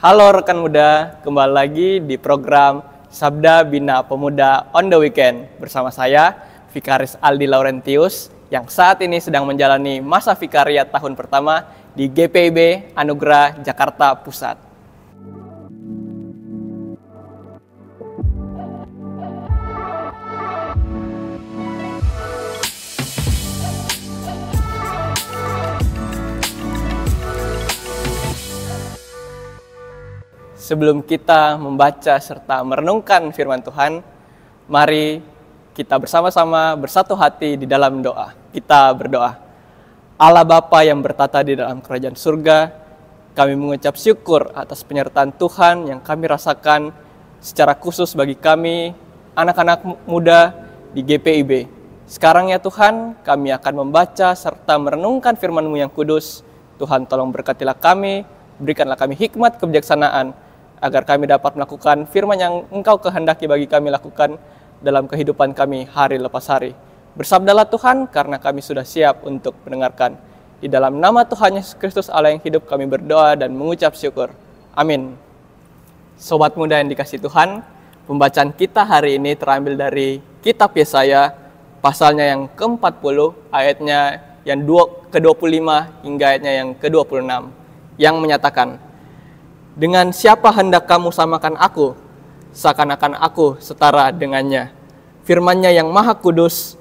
Halo rekan muda, kembali lagi di program Sabda Bina Pemuda on the Weekend bersama saya, Vikaris Aldi Laurentius, yang saat ini sedang menjalani masa vikariat tahun pertama di GPIB Anugerah Jakarta Pusat. Sebelum kita membaca serta merenungkan firman Tuhan, mari kita bersama-sama bersatu hati di dalam doa. Kita berdoa. Allah Bapa yang bertata di dalam kerajaan surga, kami mengucap syukur atas penyertaan Tuhan yang kami rasakan secara khusus bagi kami, anak-anak muda di GPIB. Sekarang ya Tuhan, kami akan membaca serta merenungkan firman-Mu yang kudus. Tuhan tolong berkatilah kami, berikanlah kami hikmat kebijaksanaan, agar kami dapat melakukan firman yang Engkau kehendaki bagi kami lakukan dalam kehidupan kami hari lepas hari. Bersabdalah Tuhan, karena kami sudah siap untuk mendengarkan. Di dalam nama Tuhan Yesus Kristus Allah yang hidup, kami berdoa dan mengucap syukur. Amin. Sobat muda yang dikasihi Tuhan, pembacaan kita hari ini terambil dari kitab Yesaya, pasalnya yang ke-40, ayatnya yang ke-25 hingga ayatnya yang ke-26, yang menyatakan, dengan siapa hendak kamu samakan aku, seakan-akan aku setara dengannya. Firman-Nya yang maha kudus,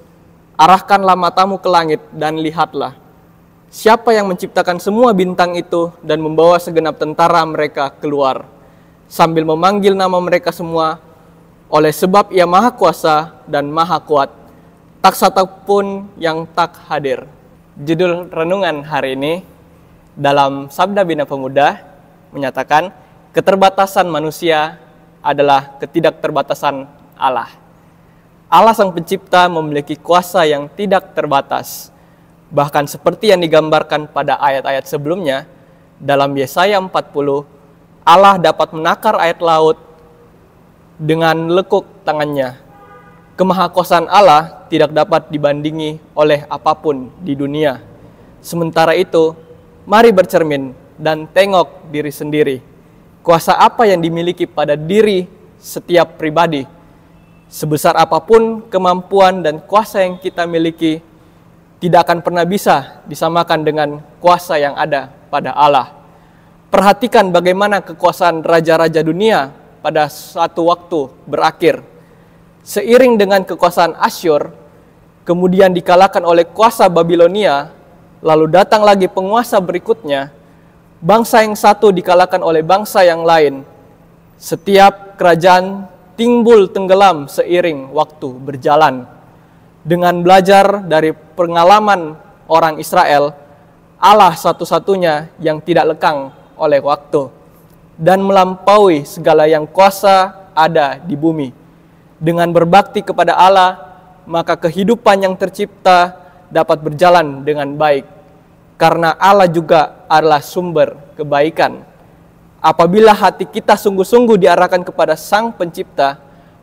arahkanlah matamu ke langit dan lihatlah. Siapa yang menciptakan semua bintang itu dan membawa segenap tentara mereka keluar, sambil memanggil nama mereka semua, oleh sebab Ia maha kuasa dan maha kuat, tak satu pun yang tak hadir. Judul renungan hari ini dalam Sabda Bina Pemuda menyatakan keterbatasan manusia adalah ketidakterbatasan Allah. Allah Sang Pencipta memiliki kuasa yang tidak terbatas. Bahkan seperti yang digambarkan pada ayat-ayat sebelumnya, dalam Yesaya 40, Allah dapat menakar air laut dengan lekuk tangannya. Kemahakuasaan Allah tidak dapat dibandingi oleh apapun di dunia. Sementara itu, mari bercermin dan tengok diri sendiri. Kuasa apa yang dimiliki pada diri setiap pribadi? Sebesar apapun kemampuan dan kuasa yang kita miliki, tidak akan pernah bisa disamakan dengan kuasa yang ada pada Allah. Perhatikan bagaimana kekuasaan raja-raja dunia pada suatu waktu berakhir. Seiring dengan kekuasaan Asyur, kemudian dikalahkan oleh kuasa Babilonia, lalu datang lagi penguasa berikutnya. Bangsa yang satu dikalahkan oleh bangsa yang lain. Setiap kerajaan timbul tenggelam seiring waktu berjalan. Dengan belajar dari pengalaman orang Israel, Allah satu-satunya yang tidak lekang oleh waktu dan melampaui segala yang kuasa ada di bumi. Dengan berbakti kepada Allah, maka kehidupan yang tercipta dapat berjalan dengan baik. Karena Allah juga adalah sumber kebaikan. Apabila hati kita sungguh-sungguh diarahkan kepada Sang Pencipta,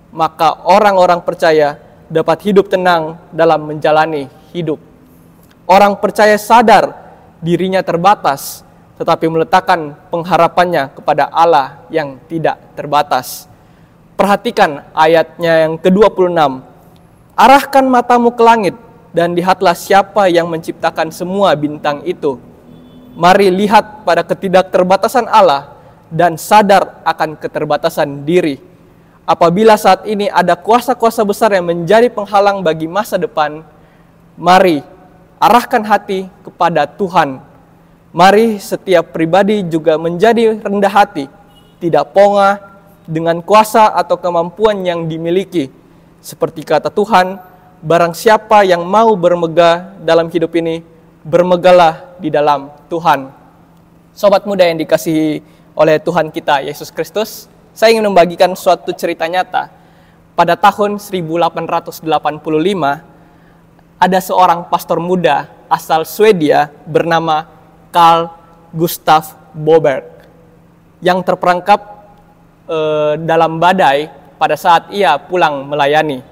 maka orang-orang percaya dapat hidup tenang dalam menjalani hidup. Orang percaya sadar dirinya terbatas, tetapi meletakkan pengharapannya kepada Allah yang tidak terbatas. Perhatikan ayatnya yang ke-26. Arahkan matamu ke langit, dan lihatlah siapa yang menciptakan semua bintang itu. Mari lihat pada ketidakterbatasan Allah dan sadar akan keterbatasan diri. Apabila saat ini ada kuasa-kuasa besar yang menjadi penghalang bagi masa depan, mari arahkan hati kepada Tuhan. Mari setiap pribadi juga menjadi rendah hati, tidak pongah dengan kuasa atau kemampuan yang dimiliki. Seperti kata Tuhan, barang siapa yang mau bermegah dalam hidup ini, bermegahlah di dalam Tuhan. Sobat muda yang dikasihi oleh Tuhan kita Yesus Kristus, saya ingin membagikan suatu cerita nyata. Pada tahun 1885, ada seorang pastor muda asal Swedia bernama Carl Gustaf Boberg yang terperangkap dalam badai pada saat ia pulang melayani.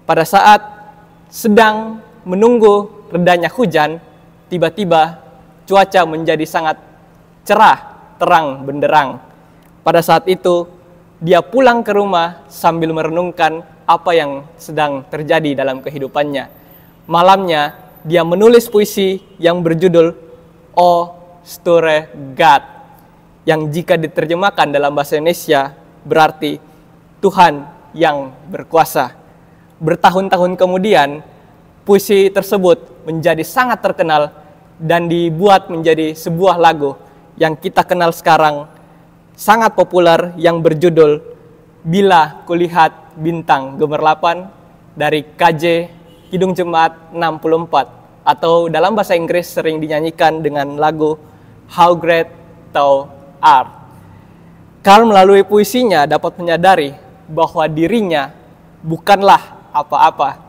Pada saat sedang menunggu redanya hujan, tiba-tiba cuaca menjadi sangat cerah, terang benderang. Pada saat itu, dia pulang ke rumah sambil merenungkan apa yang sedang terjadi dalam kehidupannya. Malamnya, dia menulis puisi yang berjudul O Store God, yang jika diterjemahkan dalam bahasa Indonesia berarti Tuhan yang berkuasa. Bertahun-tahun kemudian, puisi tersebut menjadi sangat terkenal dan dibuat menjadi sebuah lagu yang kita kenal sekarang, sangat populer, yang berjudul Bila Kulihat Bintang Gemerlapan dari KJ Kidung Jemaat 64, atau dalam bahasa Inggris sering dinyanyikan dengan lagu How Great Thou Art. Karl melalui puisinya dapat menyadari bahwa dirinya bukanlah apa-apa,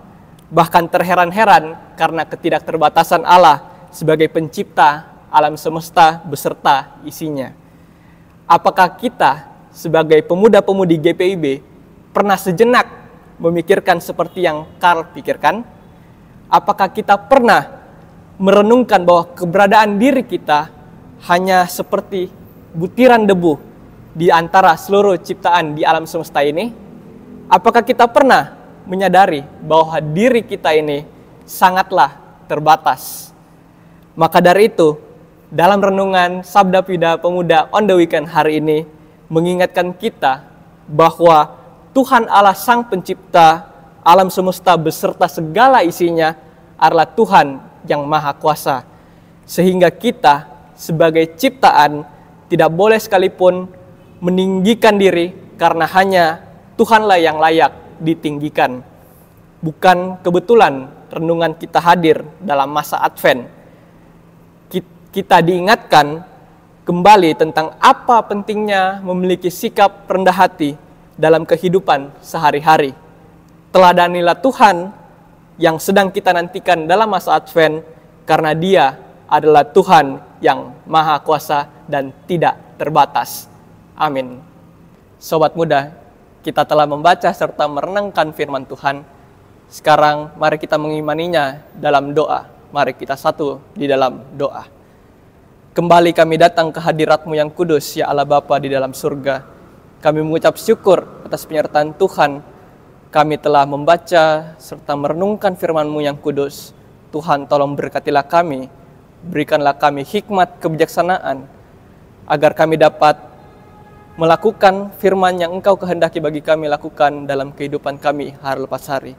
bahkan terheran-heran karena ketidakterbatasan Allah sebagai pencipta alam semesta beserta isinya. Apakah kita sebagai pemuda-pemudi GPIB pernah sejenak memikirkan seperti yang Karl pikirkan? Apakah kita pernah merenungkan bahwa keberadaan diri kita hanya seperti butiran debu di antara seluruh ciptaan di alam semesta ini? Apakah kita pernah menyadari bahwa diri kita ini sangatlah terbatas? Maka dari itu, dalam renungan Sabda Pida Pemuda on the Weekend hari ini mengingatkan kita bahwa Tuhan Allah Sang Pencipta alam semesta beserta segala isinya adalah Tuhan yang Maha Kuasa. Sehingga kita sebagai ciptaan tidak boleh sekalipun meninggikan diri karena hanya Tuhanlah yang layak ditinggikan. Bukan kebetulan renungan kita hadir dalam masa Advent. Kita diingatkan kembali tentang apa pentingnya memiliki sikap rendah hati dalam kehidupan sehari-hari. Teladanilah Tuhan yang sedang kita nantikan dalam masa Advent, karena Dia adalah Tuhan yang Maha Kuasa dan tidak terbatas. Amin. Sobat muda, kita telah membaca serta merenungkan firman Tuhan. Sekarang mari kita mengimaninya dalam doa. Mari kita satu di dalam doa. Kembali kami datang ke hadirat-Mu yang kudus, ya Allah Bapa di dalam surga. Kami mengucap syukur atas penyertaan Tuhan. Kami telah membaca serta merenungkan firman-Mu yang kudus. Tuhan, tolong berkatilah kami. Berikanlah kami hikmat kebijaksanaan, agar kami dapat melakukan firman yang Engkau kehendaki bagi kami lakukan dalam kehidupan kami hari lepas hari.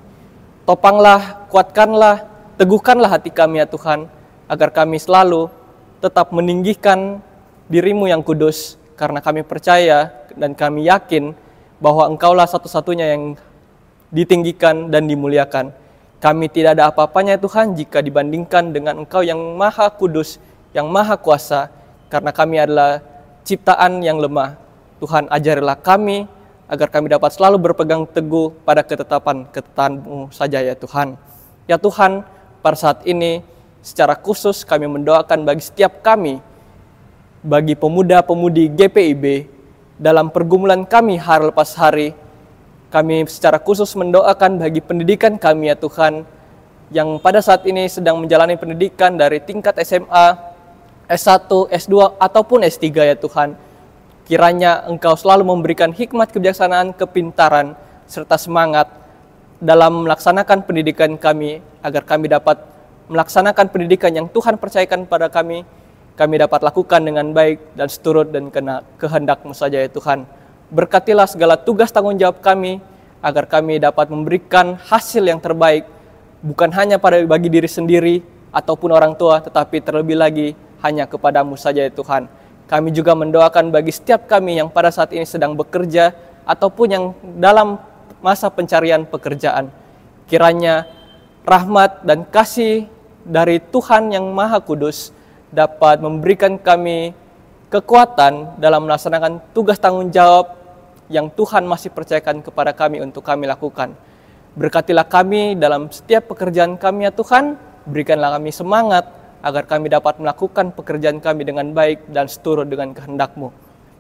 Topanglah, kuatkanlah, teguhkanlah hati kami ya Tuhan, agar kami selalu tetap meninggikan diri-Mu yang kudus, karena kami percaya dan kami yakin bahwa Engkaulah satu-satunya yang ditinggikan dan dimuliakan. Kami tidak ada apa-apanya Tuhan jika dibandingkan dengan Engkau yang Maha Kudus, yang Maha Kuasa, karena kami adalah ciptaan yang lemah. Tuhan, ajarilah kami agar kami dapat selalu berpegang teguh pada ketetapan-ketetapan-Mu saja ya Tuhan. Ya Tuhan, pada saat ini secara khusus kami mendoakan bagi setiap kami, bagi pemuda-pemudi GPIB dalam pergumulan kami hari lepas hari. Kami secara khusus mendoakan bagi pendidikan kami ya Tuhan, yang pada saat ini sedang menjalani pendidikan dari tingkat SMA, S1, S2, ataupun S3 ya Tuhan. Kiranya Engkau selalu memberikan hikmat kebijaksanaan, kepintaran, serta semangat dalam melaksanakan pendidikan kami, agar kami dapat melaksanakan pendidikan yang Tuhan percayakan pada kami dapat lakukan dengan baik dan seturut dan kehendak-Mu saja ya Tuhan. Berkatilah segala tugas tanggung jawab kami, agar kami dapat memberikan hasil yang terbaik, bukan hanya bagi diri sendiri ataupun orang tua, tetapi terlebih lagi hanya kepada-Mu saja ya Tuhan. Kami juga mendoakan bagi setiap kami yang pada saat ini sedang bekerja, ataupun yang dalam masa pencarian pekerjaan. Kiranya rahmat dan kasih dari Tuhan yang Maha Kudus dapat memberikan kami kekuatan dalam melaksanakan tugas tanggung jawab yang Tuhan masih percayakan kepada kami untuk kami lakukan. Berkatilah kami dalam setiap pekerjaan kami ya Tuhan, berikanlah kami semangat agar kami dapat melakukan pekerjaan kami dengan baik dan seturut dengan kehendak-Mu.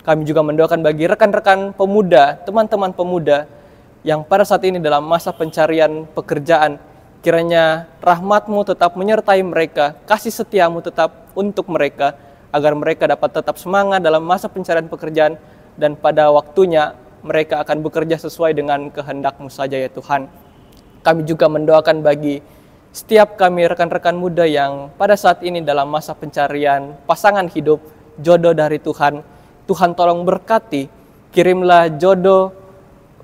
Kami juga mendoakan bagi rekan-rekan pemuda, teman-teman pemuda yang pada saat ini dalam masa pencarian pekerjaan. Kiranya rahmat-Mu tetap menyertai mereka, kasih setia-Mu tetap untuk mereka, agar mereka dapat tetap semangat dalam masa pencarian pekerjaan dan pada waktunya mereka akan bekerja sesuai dengan kehendak-Mu saja ya Tuhan. Kami juga mendoakan bagi setiap kami rekan-rekan muda yang pada saat ini dalam masa pencarian pasangan hidup, jodoh dari Tuhan. Tuhan tolong berkati, kirimlah jodoh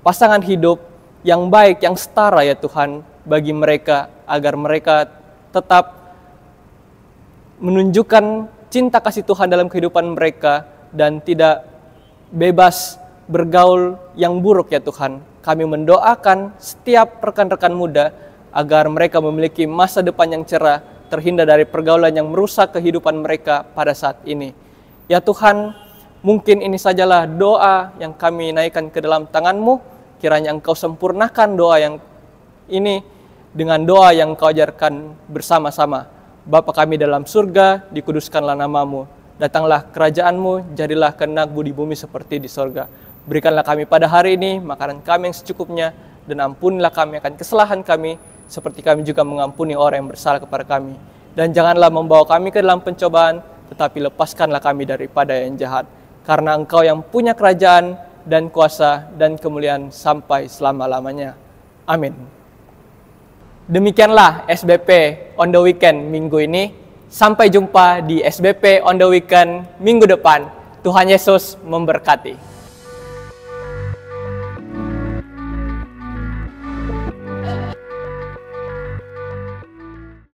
pasangan hidup yang baik, yang setara ya Tuhan bagi mereka, agar mereka tetap menunjukkan cinta kasih Tuhan dalam kehidupan mereka dan tidak bebas bergaul yang buruk ya Tuhan. Kami mendoakan setiap rekan-rekan muda agar mereka memiliki masa depan yang cerah, terhindar dari pergaulan yang merusak kehidupan mereka pada saat ini. Ya Tuhan, mungkin ini sajalah doa yang kami naikkan ke dalam tangan-Mu. Kiranya Engkau sempurnakan doa yang ini dengan doa yang Engkau ajarkan bersama-sama. Bapa kami dalam surga, dikuduskanlah nama-Mu. Datanglah kerajaan-Mu, jadilah kehendak-Mu di bumi seperti di surga. Berikanlah kami pada hari ini makanan kami yang secukupnya, dan ampunilah kami akan kesalahan kami, seperti kami juga mengampuni orang yang bersalah kepada kami. Dan janganlah membawa kami ke dalam pencobaan, tetapi lepaskanlah kami daripada yang jahat. Karena Engkau yang punya kerajaan dan kuasa dan kemuliaan sampai selama-lamanya. Amin. Demikianlah SBP on the weekend minggu ini. Sampai jumpa di SBP on the weekend minggu depan. Tuhan Yesus memberkati.